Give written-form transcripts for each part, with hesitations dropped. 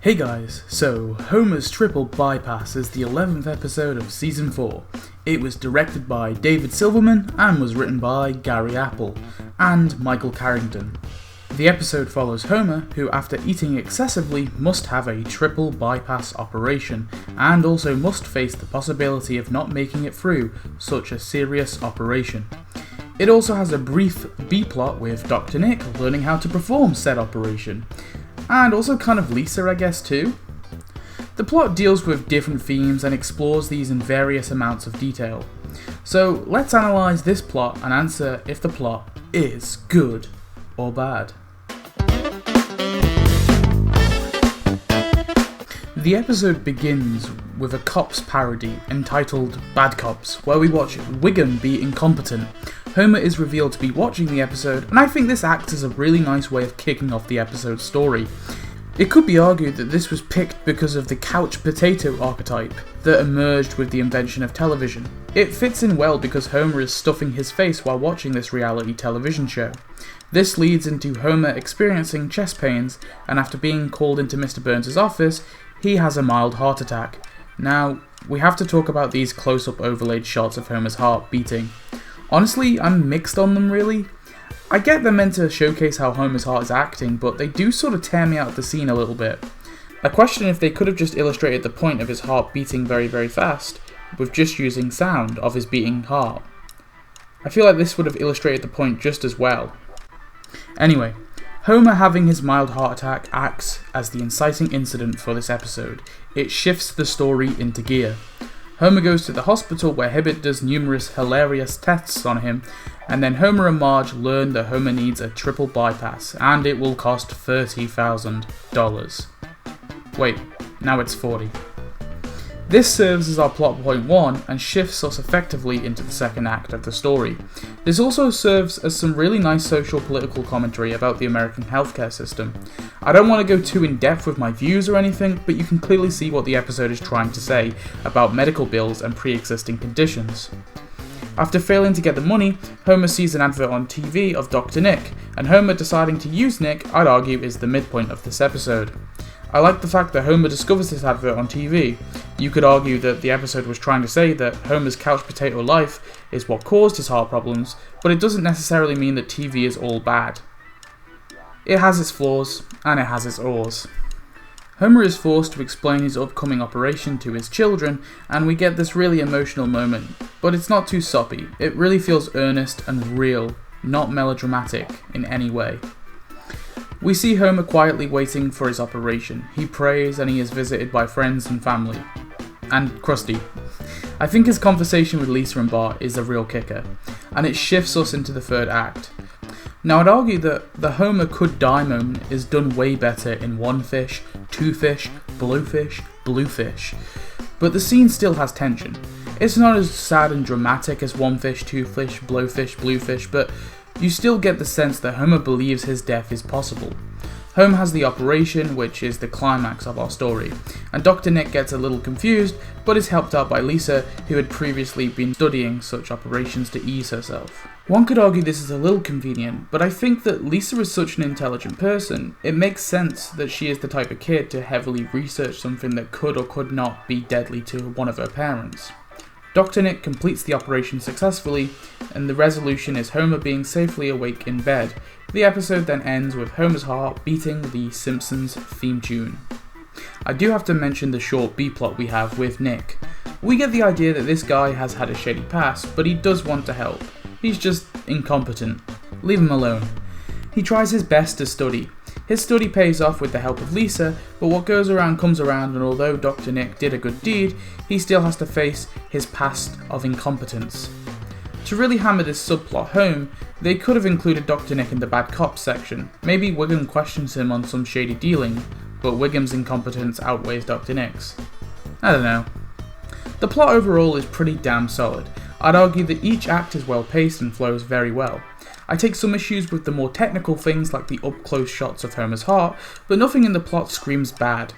Hey guys, so Homer's Triple Bypass is the 11th episode of Season 4. It was directed by David Silverman and was written by Gary Apple and Michael Carrington. The episode follows Homer, who after eating excessively must have a triple bypass operation and also must face the possibility of not making it through such a serious operation. It also has a brief B-plot with Dr. Nick learning how to perform said operation. And also kind of Lisa, I guess, too. The plot deals with different themes and explores these in various amounts of detail. So let's analyse this plot and answer if the plot is good or bad. The episode begins with a cops parody entitled Bad Cops, where we watch Wiggum be incompetent. Homer is revealed to be watching the episode, and I think this acts as a really nice way of kicking off the episode's story. It could be argued that this was picked because of the couch potato archetype that emerged with the invention of television. It fits in well because Homer is stuffing his face while watching this reality television show. This leads into Homer experiencing chest pains, and after being called into Mr. Burns' office, he has a mild heart attack. Now, we have to talk about these close-up overlaid shots of Homer's heart beating. Honestly, I'm mixed on them really. I get they're meant to showcase how Homer's heart is acting, but they do sort of tear me out of the scene a little bit. I question if they could have just illustrated the point of his heart beating very, very fast, with just using sound of his beating heart. I feel like this would have illustrated the point just as well. Anyway, Homer having his mild heart attack acts as the inciting incident for this episode. It shifts the story into gear. Homer goes to the hospital where Hibbert does numerous hilarious tests on him, and then Homer and Marge learn that Homer needs a triple bypass, and it will cost $30,000. Wait, now it's 40. This serves as our plot point 1 and shifts us effectively into the second act of the story. This also serves as some really nice social political commentary about the American healthcare system. I don't want to go too in depth with my views or anything, but you can clearly see what the episode is trying to say about medical bills and pre-existing conditions. After failing to get the money, Homer sees an advert on TV of Dr. Nick, and Homer deciding to use Nick, I'd argue, is the midpoint of this episode. I like the fact that Homer discovers this advert on TV. You could argue that the episode was trying to say that Homer's couch potato life is what caused his heart problems, but it doesn't necessarily mean that TV is all bad. It has its flaws, and it has its ores. Homer is forced to explain his upcoming operation to his children, and we get this really emotional moment, but it's not too soppy. It really feels earnest and real, not melodramatic in any way. We see Homer quietly waiting for his operation. He prays and he is visited by friends and family. And Krusty. I think his conversation with Lisa and Bart is a real kicker, and it shifts us into the third act. Now I'd argue that the Homer could die moment is done way better in One Fish, Two Fish, Bluefish, but the scene still has tension. It's not as sad and dramatic as One Fish, Two Fish, Bluefish, but you still get the sense that Homer believes his death is possible. Homer has the operation, which is the climax of our story, and Dr. Nick gets a little confused, but is helped out by Lisa, who had previously been studying such operations to ease herself. One could argue this is a little convenient, but I think that Lisa is such an intelligent person, it makes sense that she is the type of kid to heavily research something that could or could not be deadly to one of her parents. Dr. Nick completes the operation successfully, and the resolution is Homer being safely awake in bed. The episode then ends with Homer's heart beating the Simpsons theme tune. I do have to mention the short B-plot we have with Nick. We get the idea that this guy has had a shady past, but he does want to help. He's just incompetent. Leave him alone. He tries his best to study. His study pays off with the help of Lisa, but what goes around comes around, and although Dr. Nick did a good deed, he still has to face his past of incompetence. To really hammer this subplot home, they could have included Dr. Nick in the bad cops section. Maybe Wiggum questions him on some shady dealing, but Wiggum's incompetence outweighs Dr. Nick's. I don't know. The plot overall is pretty damn solid. I'd argue that each act is well paced and flows very well. I take some issues with the more technical things like the up-close shots of Homer's heart, but nothing in the plot screams bad.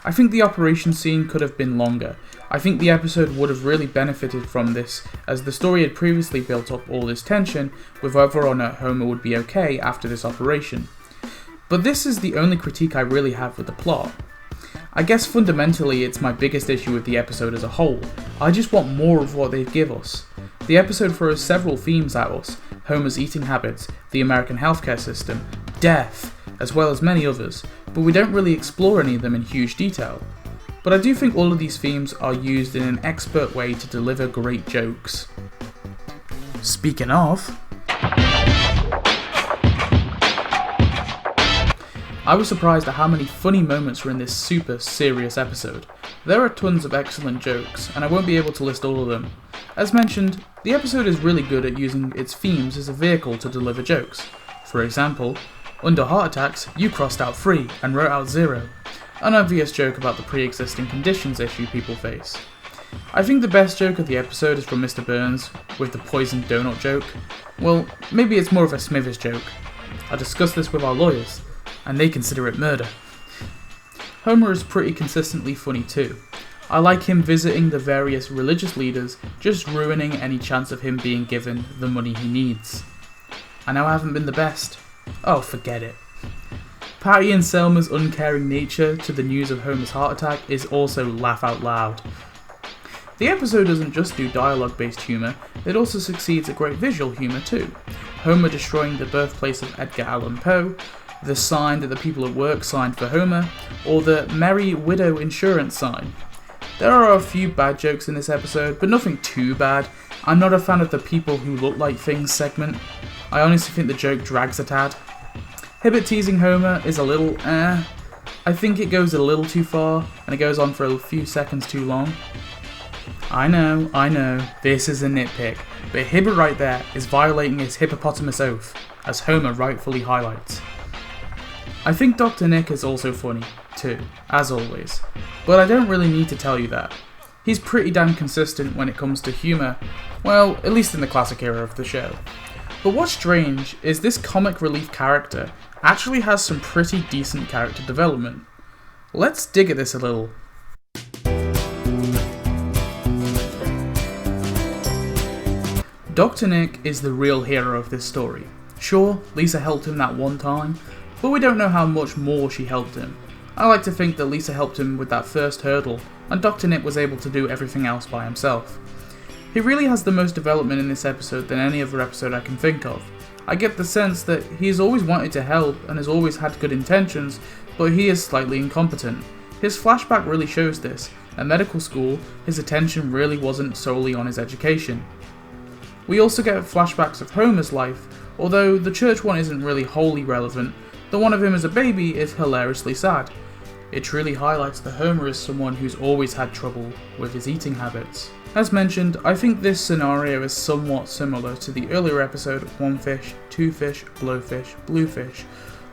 I think the operation scene could have been longer. I think the episode would have really benefited from this, as the story had previously built up all this tension with whether or not Homer would be okay after this operation. But this is the only critique I really have with the plot. I guess fundamentally it's my biggest issue with the episode as a whole. I just want more of what they give us. The episode throws several themes at us: Homer's eating habits, the American healthcare system, death, as well as many others, but we don't really explore any of them in huge detail. But I do think all of these themes are used in an expert way to deliver great jokes. Speaking of, I was surprised at how many funny moments were in this super serious episode. There are tons of excellent jokes, and I won't be able to list all of them. As mentioned, the episode is really good at using its themes as a vehicle to deliver jokes. For example, under heart attacks, you crossed out 3 and wrote out 0. An obvious joke about the pre-existing conditions issue people face. I think the best joke of the episode is from Mr. Burns, with the poisoned donut joke. Well, maybe it's more of a Smithers joke. I discussed this with our lawyers, and they consider it murder. Homer is pretty consistently funny too. I like him visiting the various religious leaders, just ruining any chance of him being given the money he needs. I know I haven't been the best. Oh, forget it. Patty and Selma's uncaring nature to the news of Homer's heart attack is also laugh out loud. The episode doesn't just do dialogue-based humour, it also succeeds at great visual humour too. Homer destroying the birthplace of Edgar Allan Poe, the sign that the people at work signed for Homer, or the Merry Widow insurance sign. There are a few bad jokes in this episode, but nothing too bad. I'm not a fan of the people who look like things segment. I honestly think the joke drags a tad. Hibbert teasing Homer is a little I think it goes a little too far, and it goes on for a few seconds too long. I know, this is a nitpick, but Hibbert right there is violating his hippopotamus oath, as Homer rightfully highlights. I think Dr. Nick is also funny, too, as always, but I don't really need to tell you that. He's pretty damn consistent when it comes to humour, well, at least in the classic era of the show. But what's strange is this comic relief character actually has some pretty decent character development. Let's dig at this a little. Dr. Nick is the real hero of this story. Sure, Lisa helped him that one time, but we don't know how much more she helped him. I like to think that Lisa helped him with that first hurdle, and Dr. Nick was able to do everything else by himself. He really has the most development in this episode than any other episode I can think of. I get the sense that he has always wanted to help and has always had good intentions, but he is slightly incompetent. His flashback really shows this. At medical school, his attention really wasn't solely on his education. We also get flashbacks of Homer's life, although the church one isn't really wholly relevant. The one of him as a baby is hilariously sad. It truly highlights that Homer is someone who's always had trouble with his eating habits. As mentioned, I think this scenario is somewhat similar to the earlier episode 1 fish, 2 fish, blowfish, bluefish.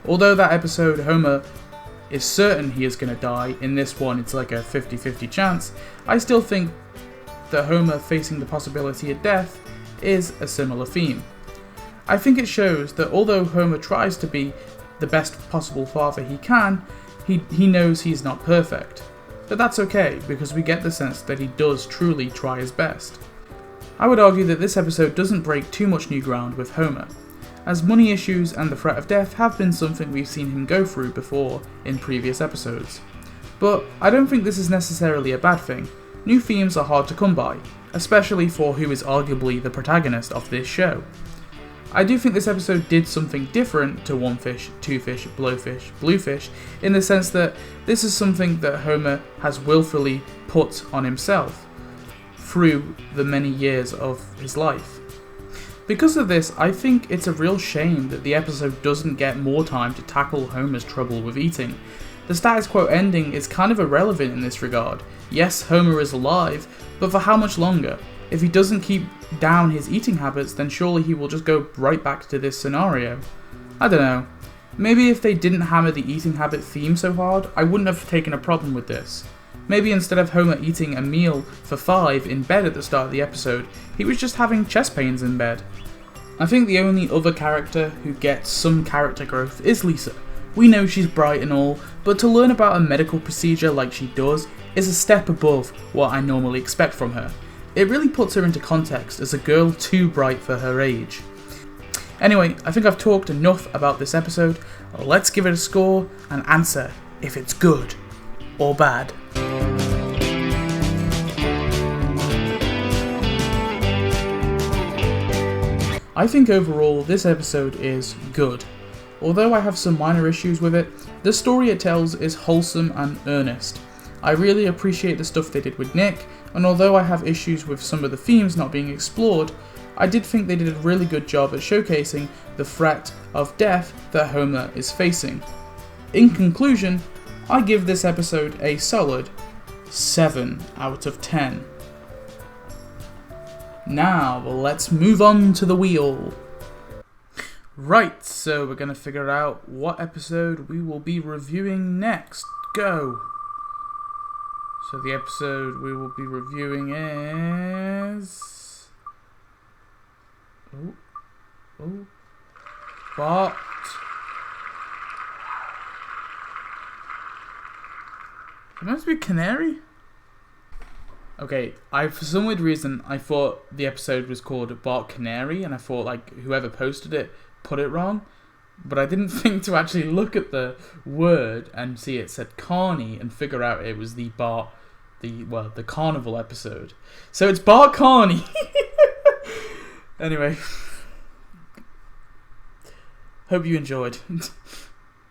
Although that episode Homer is certain he is going to die, in this one it's like a 50-50 chance, I still think that Homer facing the possibility of death is a similar theme. I think it shows that although Homer tries to be the best possible father he can, he knows he's not perfect. But that's okay, because we get the sense that he does truly try his best. I would argue that this episode doesn't break too much new ground with Homer, as money issues and the threat of death have been something we've seen him go through before in previous episodes. But I don't think this is necessarily a bad thing. New themes are hard to come by, especially for who is arguably the protagonist of this show. I do think this episode did something different to 1 fish, 2 fish, blowfish, bluefish, in the sense that this is something that Homer has willfully put on himself through the many years of his life. Because of this, I think it's a real shame that the episode doesn't get more time to tackle Homer's trouble with eating. The status quo ending is kind of irrelevant in this regard. Yes, Homer is alive, but for how much longer? If he doesn't keep down his eating habits, then surely he will just go right back to this scenario. I don't know. Maybe if they didn't hammer the eating habit theme so hard, I wouldn't have taken a problem with this. Maybe instead of Homer eating a meal for 5 in bed at the start of the episode, he was just having chest pains in bed. I think the only other character who gets some character growth is Lisa. We know she's bright and all, but to learn about a medical procedure like she does is a step above what I normally expect from her. It really puts her into context as a girl too bright for her age. Anyway, I think I've talked enough about this episode. Let's give it a score and answer if it's good or bad? I think overall this episode is good. Although I have some minor issues with it, the story it tells is wholesome and earnest. I really appreciate the stuff they did with Nick, and although I have issues with some of the themes not being explored, I did think they did a really good job at showcasing the threat of death that Homer is facing. In conclusion, I give this episode a solid 7 out of 10. Now, let's move on to the wheel. Right, so we're going to figure out what episode we will be reviewing next. Go! So the episode we will be reviewing is... Bart. It must be Canary? Okay, for some weird reason, I thought the episode was called Bart Canary, and I thought, like, whoever posted it put it wrong. But I didn't think to actually look at the word and see it said Carney and figure out it was the carnival episode. So it's Bart Carney! Anyway. Hope you enjoyed.